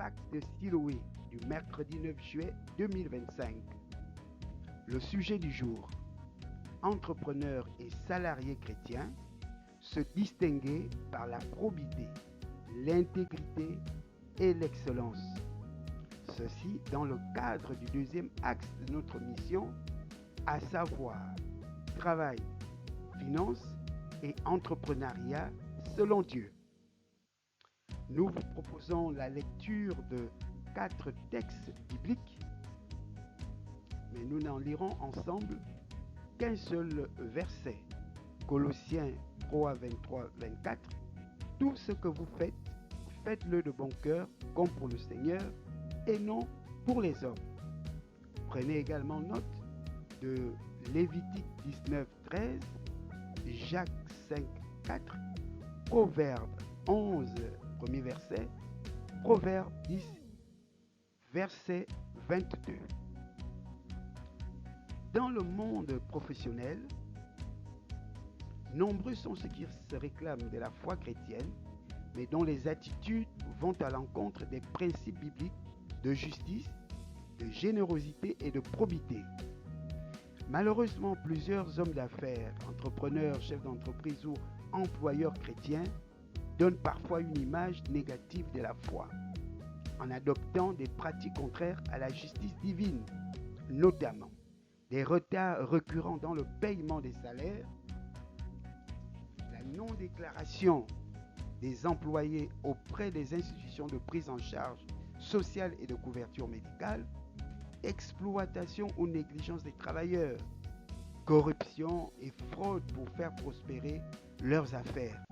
Fac de Siloé du mercredi 9 juillet 2025. Le sujet du jour: entrepreneurs et salariés chrétiens se distinguer par la probité, l'intégrité et l'excellence. Ceci dans le cadre du deuxième axe de notre mission, à savoir travail, finance et entrepreneuriat selon Dieu. Nous vous proposons la lecture de 4 textes bibliques, mais nous n'en lirons ensemble qu'un seul verset. Colossiens 3, 23, 24. Tout ce que vous faites, faites-le de bon cœur, comme pour le Seigneur, et non pour les hommes. Prenez également note de Lévitique 19, 13, Jacques 5, 4, Proverbe 11, premier verset, Proverbe 10, verset 22. Dans le monde professionnel, nombreux sont ceux qui se réclament de la foi chrétienne, mais dont les attitudes vont à l'encontre des principes bibliques de justice, de générosité et de probité. Malheureusement, plusieurs hommes d'affaires, entrepreneurs, chefs d'entreprise ou employeurs chrétiens donnent parfois une image négative de la foi, en adoptant des pratiques contraires à la justice divine, notamment des retards récurrents dans le paiement des salaires, la non-déclaration des employés auprès des institutions de prise en charge sociale et de couverture médicale, exploitation ou négligence des travailleurs, corruption et fraude pour faire prospérer leurs affaires.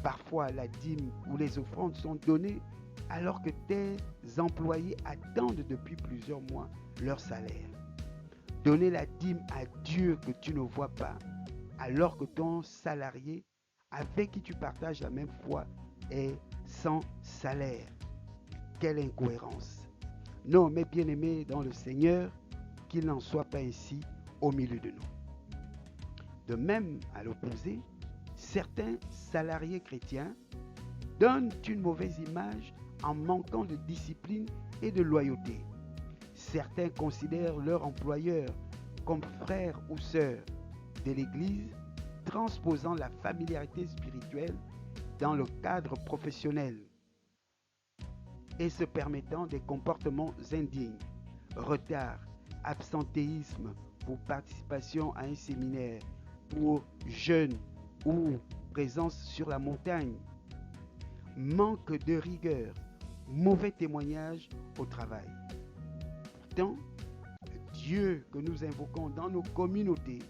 Parfois, la dîme ou les offrandes sont données alors que tes employés attendent depuis plusieurs mois leur salaire. Donner la dîme à Dieu que tu ne vois pas, alors que ton salarié avec qui tu partages la même foi est sans salaire. Quelle incohérence! Non, mes bien-aimés dans le Seigneur, qu'il n'en soit pas ainsi au milieu de nous. De même, à l'opposé, certains salariés chrétiens donnent une mauvaise image en manquant de discipline et de loyauté. Certains considèrent leur employeur comme frère ou sœur de l'Église, transposant la familiarité spirituelle dans le cadre professionnel et se permettant des comportements indignes, retard, absentéisme pour participation à un séminaire, pour jeûne ou présence sur la montagne, manque de rigueur, mauvais témoignage au travail. Pourtant, Dieu que nous invoquons dans nos communautés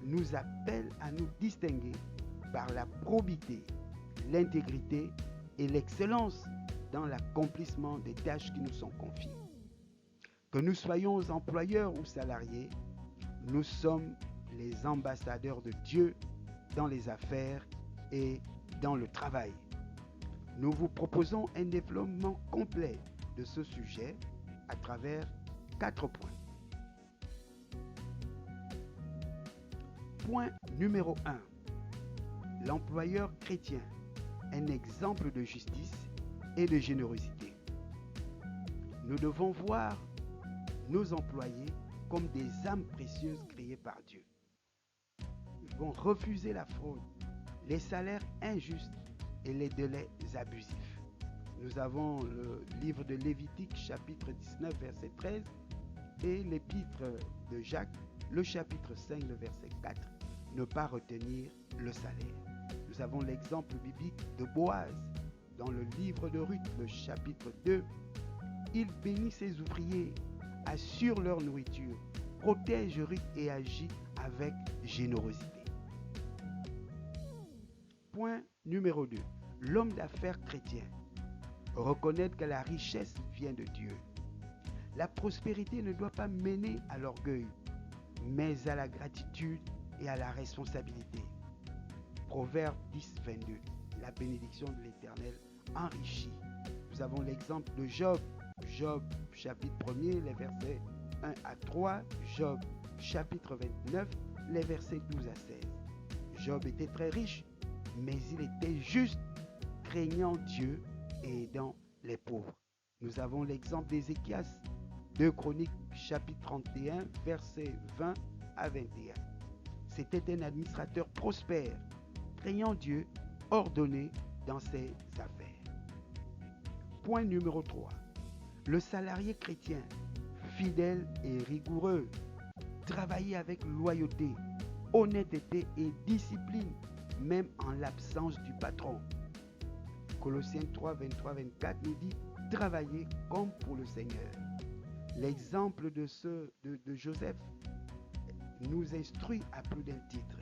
nous appelle à nous distinguer par la probité, l'intégrité et l'excellence dans l'accomplissement des tâches qui nous sont confiées. Que nous soyons employeurs ou salariés, nous sommes les ambassadeurs de Dieu dans les affaires et dans le travail. Nous vous proposons un développement complet de ce sujet à travers 4 points. Point numéro 1. L'employeur chrétien, un exemple de justice et de générosité. Nous devons voir nos employés comme des âmes précieuses créées par Dieu. Nous devons refuser la fraude, les salaires injustes et les délais abusifs. Nous avons le livre de Lévitique, chapitre 19, verset 13, et l'épître de Jacques, le chapitre 5, le verset 4. Ne pas retenir le salaire. Nous avons l'exemple biblique de Boaz dans le livre de Ruth, le chapitre 2. Il bénit ses ouvriers, assure leur nourriture, protège Ruth et agit avec générosité. Point numéro 2. L'homme d'affaires chrétien. Reconnaître que la richesse vient de Dieu. La prospérité ne doit pas mener à l'orgueil, mais à la gratitude et à la responsabilité. Proverbe 10, 22. La bénédiction de l'Éternel enrichit. Nous avons l'exemple de Job. Job, chapitre 1er, les versets 1 à 3. Job, chapitre 29, les versets 12 à 16. Job était très riche, mais il était juste, craignant Dieu et aidant les pauvres. Nous avons l'exemple d'Ézéchias, 2 Chroniques chapitre 31, versets 20 à 21. C'était un administrateur prospère, craignant Dieu, ordonné dans ses affaires. Point numéro 3. Le salarié chrétien, fidèle et rigoureux, travailler avec loyauté, honnêteté et discipline, même en l'absence du patron. Colossiens 3, 23-24 nous dit « Travailler comme pour le Seigneur ». L'exemple de Joseph nous instruit à plus d'un titre.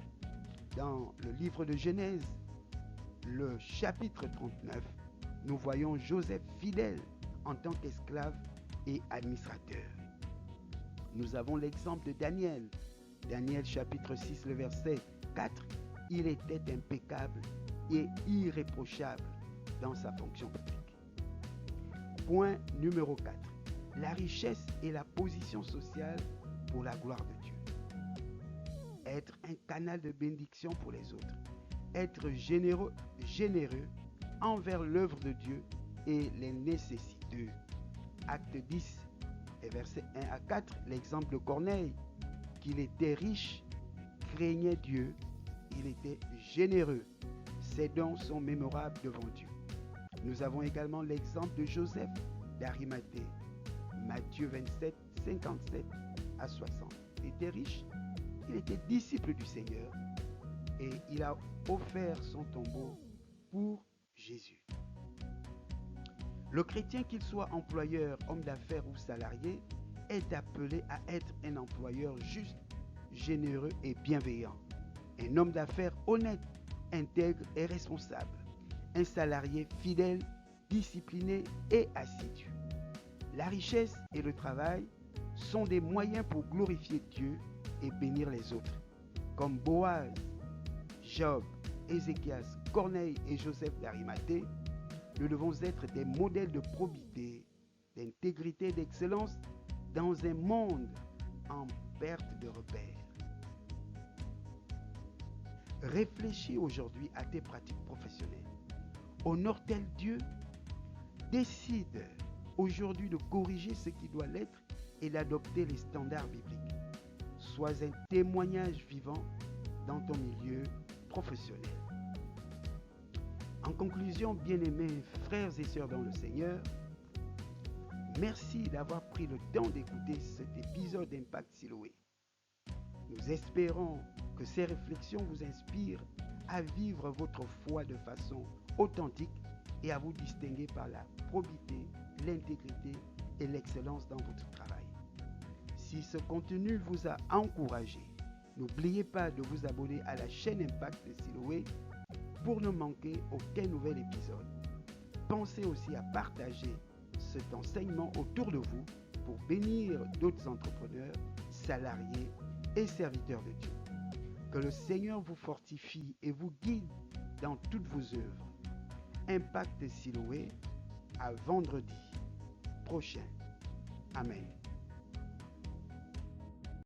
Dans le livre de Genèse, le chapitre 39, nous voyons Joseph fidèle en tant qu'esclave et administrateur. Nous avons l'exemple de Daniel. Daniel chapitre 6, le verset 4, il était impeccable et irréprochable dans sa fonction publique. Point numéro 4. La richesse et la position sociale pour la gloire de Dieu. Être un canal de bénédiction pour les autres. Être généreux envers l'œuvre de Dieu et les nécessiteux. Acte 10, versets 1 à 4, l'exemple de Corneille, qu'il était riche, craignait Dieu, il était généreux. Ses dons sont mémorables devant Dieu. Nous avons également l'exemple de Joseph d'Arimathée, Matthieu 27, 57 à 60. Il était riche, il était disciple du Seigneur et il a offert son tombeau pour Jésus. Le chrétien, qu'il soit employeur, homme d'affaires ou salarié, est appelé à être un employeur juste, généreux et bienveillant. Un homme d'affaires honnête, intègre et responsable. Un salarié fidèle, discipliné et assidu. La richesse et le travail sont des moyens pour glorifier Dieu et bénir les autres. Comme Boaz, Job, Ézéchias, Corneille et Joseph d'Arimathée, nous devons être des modèles de probité, d'intégrité et d'excellence dans un monde en perte de repères. Réfléchis aujourd'hui à tes pratiques professionnelles. Honore-t-elle Dieu? Décide aujourd'hui de corriger ce qui doit l'être et d'adopter les standards bibliques. Sois un témoignage vivant dans ton milieu professionnel. En conclusion, bien-aimés frères et sœurs dans le Seigneur, merci d'avoir pris le temps d'écouter cet épisode d'Impact Siloé. Nous espérons que ces réflexions vous inspirent à vivre votre foi de façon authentique et à vous distinguer par la probité, l'intégrité et l'excellence dans votre travail. Si ce contenu vous a encouragé, n'oubliez pas de vous abonner à la chaîne Impact Siloé pour ne manquer aucun nouvel épisode. Pensez aussi à partager cet enseignement autour de vous pour bénir d'autres entrepreneurs, salariés et serviteurs de Dieu. Que le Seigneur vous fortifie et vous guide dans toutes vos œuvres. Impact Siloé, à vendredi prochain. Amen.